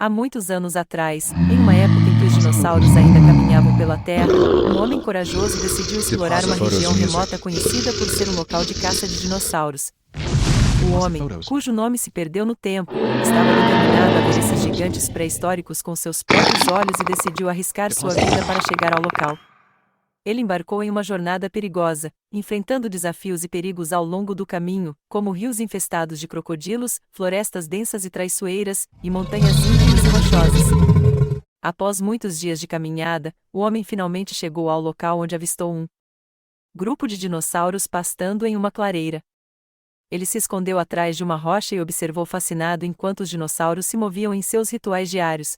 Há muitos anos atrás, em uma época em que os dinossauros ainda caminhavam pela Terra, um homem corajoso decidiu explorar uma região remota conhecida por ser um local de caça de dinossauros. O homem, cujo nome se perdeu no tempo, estava determinado a ver esses gigantes pré-históricos com seus próprios olhos e decidiu arriscar sua vida para chegar ao local. Ele embarcou em uma jornada perigosa, enfrentando desafios e perigos ao longo do caminho, como rios infestados de crocodilos, florestas densas e traiçoeiras, e montanhas íngremes e rochosas. Após muitos dias de caminhada, o homem finalmente chegou ao local onde avistou um grupo de dinossauros pastando em uma clareira. Ele se escondeu atrás de uma rocha e observou fascinado enquanto os dinossauros se moviam em seus rituais diários.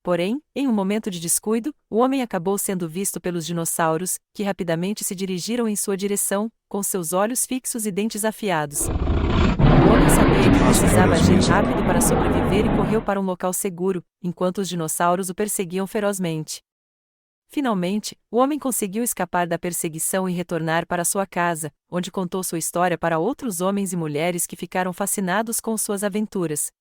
Porém, em um momento de descuido, o homem acabou sendo visto pelos dinossauros, que rapidamente se dirigiram em sua direção, com seus olhos fixos e dentes afiados. O homem sabia que precisava agir rápido para sobreviver e correu para um local seguro, enquanto os dinossauros o perseguiam ferozmente. Finalmente, o homem conseguiu escapar da perseguição e retornar para sua casa, onde contou sua história para outros homens e mulheres que ficaram fascinados com suas aventuras.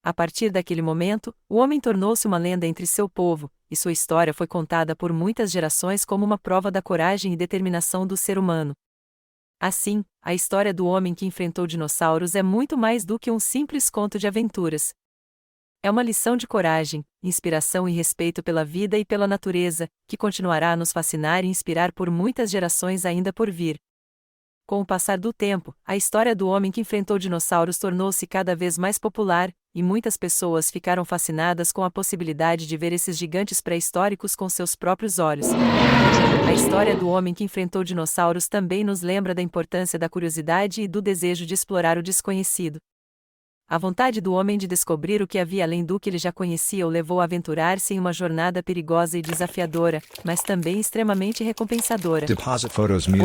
A partir daquele momento, o homem tornou-se uma lenda entre seu povo, e sua história foi contada por muitas gerações como uma prova da coragem e determinação do ser humano. Assim, a história do homem que enfrentou dinossauros é muito mais do que um simples conto de aventuras. É uma lição de coragem, inspiração e respeito pela vida e pela natureza, que continuará a nos fascinar e inspirar por muitas gerações ainda por vir. Com o passar do tempo, a história do homem que enfrentou dinossauros tornou-se cada vez mais popular, e muitas pessoas ficaram fascinadas com a possibilidade de ver esses gigantes pré-históricos com seus próprios olhos. A história do homem que enfrentou dinossauros também nos lembra da importância da curiosidade e do desejo de explorar o desconhecido. A vontade do homem de descobrir o que havia além do que ele já conhecia o levou a aventurar-se em uma jornada perigosa e desafiadora, mas também extremamente recompensadora.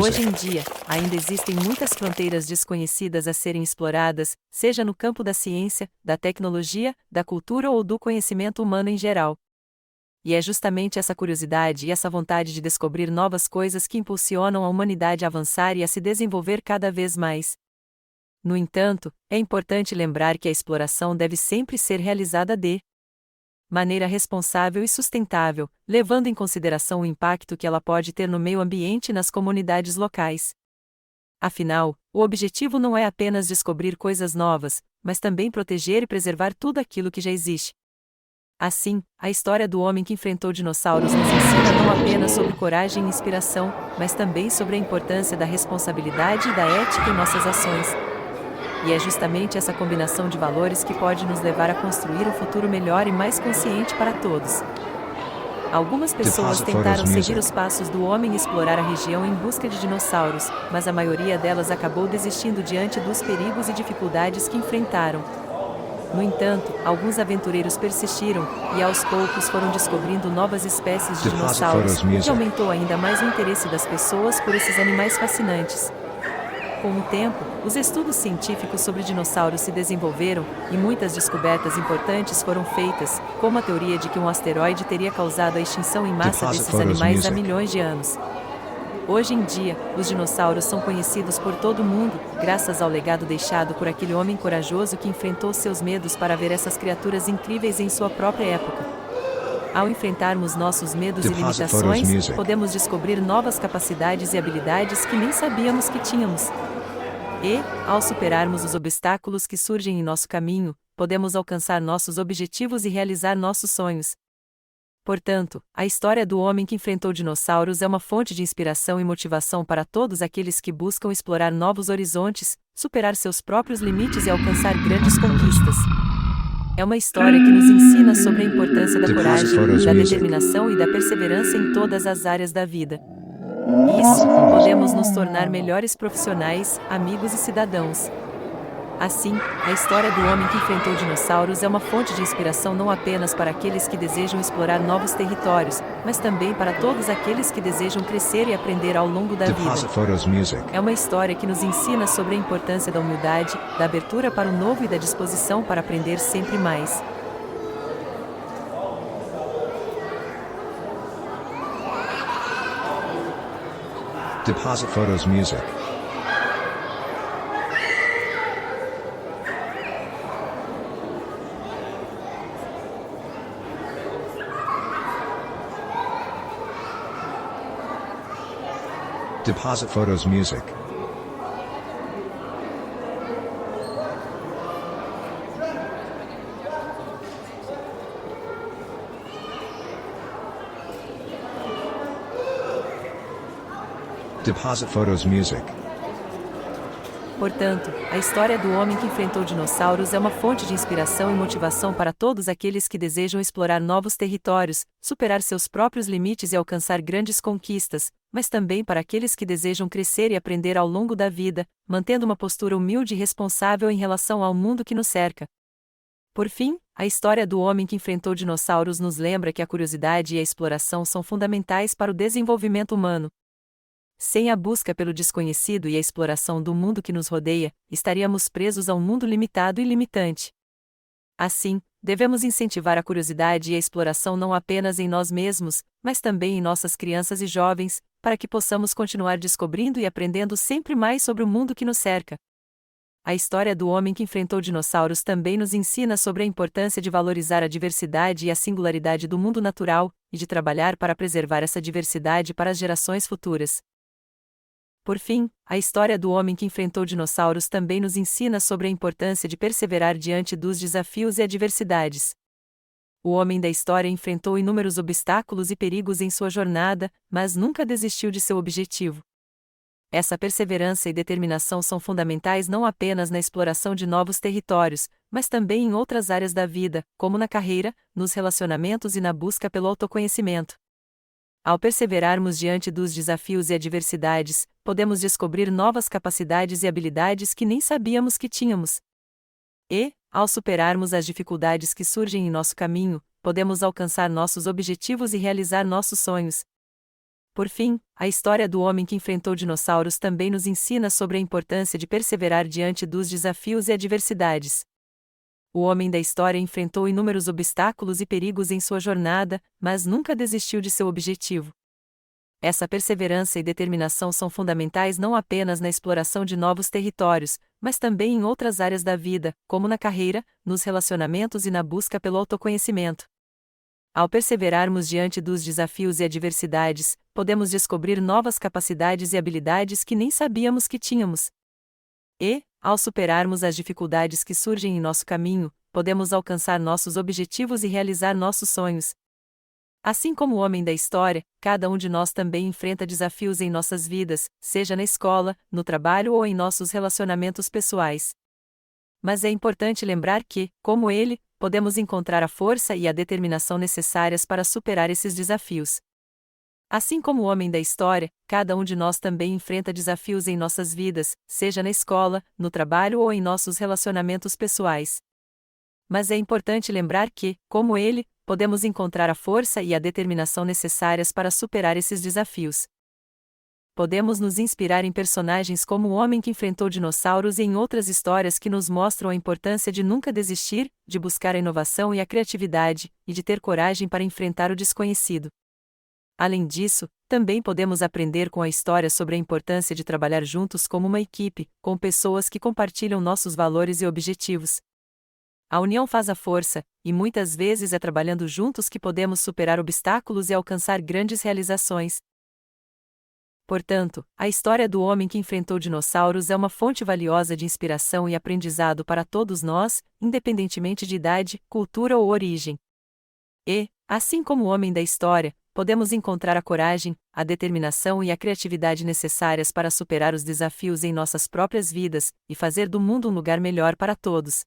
Hoje em dia, ainda existem muitas fronteiras desconhecidas a serem exploradas, seja no campo da ciência, da tecnologia, da cultura ou do conhecimento humano em geral. E é justamente essa curiosidade e essa vontade de descobrir novas coisas que impulsionam a humanidade a avançar e a se desenvolver cada vez mais. No entanto, é importante lembrar que a exploração deve sempre ser realizada de maneira responsável e sustentável, levando em consideração o impacto que ela pode ter no meio ambiente e nas comunidades locais. Afinal, o objetivo não é apenas descobrir coisas novas, mas também proteger e preservar tudo aquilo que já existe. Assim, a história do homem que enfrentou dinossauros nos ensina não apenas sobre coragem e inspiração, mas também sobre a importância da responsabilidade e da ética em nossas ações. E é justamente essa combinação de valores que pode nos levar a construir um futuro melhor e mais consciente para todos. Algumas pessoas tentaram seguir os passos do homem e explorar a região em busca de dinossauros, mas a maioria delas acabou desistindo diante dos perigos e dificuldades que enfrentaram. No entanto, alguns aventureiros persistiram, e aos poucos foram descobrindo novas espécies de dinossauros, o que aumentou ainda mais o interesse das pessoas por esses animais fascinantes. Com o tempo, os estudos científicos sobre dinossauros se desenvolveram, e muitas descobertas importantes foram feitas, como a teoria de que um asteroide teria causado a extinção em massa desses animais há milhões de anos. Hoje em dia, os dinossauros são conhecidos por todo o mundo, graças ao legado deixado por aquele homem corajoso que enfrentou seus medos para ver essas criaturas incríveis em sua própria época. Ao enfrentarmos nossos medos e limitações, podemos descobrir novas capacidades e habilidades que nem sabíamos que tínhamos. E, ao superarmos os obstáculos que surgem em nosso caminho, podemos alcançar nossos objetivos e realizar nossos sonhos. Portanto, a história do homem que enfrentou dinossauros é uma fonte de inspiração e motivação para todos aqueles que buscam explorar novos horizontes, superar seus próprios limites e alcançar grandes conquistas. É uma história que nos ensina sobre a importância da coragem, da determinação e da perseverança em todas as áreas da vida. Isso, podemos nos tornar melhores profissionais, amigos e cidadãos. Assim, a história do homem que enfrentou dinossauros é uma fonte de inspiração não apenas para aqueles que desejam explorar novos territórios, mas também para todos aqueles que desejam crescer e aprender ao longo da vida. É uma história que nos ensina sobre a importância da humildade, da abertura para o novo e da disposição para aprender sempre mais. Deposit Photos Music. Deposit photos music. Deposit photos music. Portanto, a história do homem que enfrentou dinossauros é uma fonte de inspiração e motivação para todos aqueles que desejam explorar novos territórios, superar seus próprios limites e alcançar grandes conquistas, mas também para aqueles que desejam crescer e aprender ao longo da vida, mantendo uma postura humilde e responsável em relação ao mundo que nos cerca. Por fim, a história do homem que enfrentou dinossauros nos lembra que a curiosidade e a exploração são fundamentais para o desenvolvimento humano. Sem a busca pelo desconhecido e a exploração do mundo que nos rodeia, estaríamos presos a um mundo limitado e limitante. Assim, devemos incentivar a curiosidade e a exploração não apenas em nós mesmos, mas também em nossas crianças e jovens, para que possamos continuar descobrindo e aprendendo sempre mais sobre o mundo que nos cerca. A história do homem que enfrentou dinossauros também nos ensina sobre a importância de valorizar a diversidade e a singularidade do mundo natural, e de trabalhar para preservar essa diversidade para as gerações futuras. Por fim, a história do homem que enfrentou dinossauros também nos ensina sobre a importância de perseverar diante dos desafios e adversidades. O homem da história enfrentou inúmeros obstáculos e perigos em sua jornada, mas nunca desistiu de seu objetivo. Essa perseverança e determinação são fundamentais não apenas na exploração de novos territórios, mas também em outras áreas da vida, como na carreira, nos relacionamentos e na busca pelo autoconhecimento. Ao perseverarmos diante dos desafios e adversidades, podemos descobrir novas capacidades e habilidades que nem sabíamos que tínhamos. E, ao superarmos as dificuldades que surgem em nosso caminho, podemos alcançar nossos objetivos e realizar nossos sonhos. Por fim, a história do homem que enfrentou dinossauros também nos ensina sobre a importância de perseverar diante dos desafios e adversidades. O homem da história enfrentou inúmeros obstáculos e perigos em sua jornada, mas nunca desistiu de seu objetivo. Essa perseverança e determinação são fundamentais não apenas na exploração de novos territórios, mas também em outras áreas da vida, como na carreira, nos relacionamentos e na busca pelo autoconhecimento. Ao perseverarmos diante dos desafios e adversidades, podemos descobrir novas capacidades e habilidades que nem sabíamos que tínhamos. E, ao superarmos as dificuldades que surgem em nosso caminho, podemos alcançar nossos objetivos e realizar nossos sonhos. Assim como o homem da história, cada um de nós também enfrenta desafios em nossas vidas, seja na escola, no trabalho ou em nossos relacionamentos pessoais. Mas é importante lembrar que, como ele, podemos encontrar a força e a determinação necessárias para superar esses desafios. Assim como o homem da história, cada um de nós também enfrenta desafios em nossas vidas, seja na escola, no trabalho ou em nossos relacionamentos pessoais. Mas é importante lembrar que, como ele, podemos encontrar a força e a determinação necessárias para superar esses desafios. Podemos nos inspirar em personagens como o homem que enfrentou dinossauros e em outras histórias que nos mostram a importância de nunca desistir, de buscar a inovação e a criatividade, e de ter coragem para enfrentar o desconhecido. Além disso, também podemos aprender com a história sobre a importância de trabalhar juntos como uma equipe, com pessoas que compartilham nossos valores e objetivos. A união faz a força, e muitas vezes é trabalhando juntos que podemos superar obstáculos e alcançar grandes realizações. Portanto, a história do homem que enfrentou dinossauros é uma fonte valiosa de inspiração e aprendizado para todos nós, independentemente de idade, cultura ou origem. E, assim como o homem da história, podemos encontrar a coragem, a determinação e a criatividade necessárias para superar os desafios em nossas próprias vidas e fazer do mundo um lugar melhor para todos.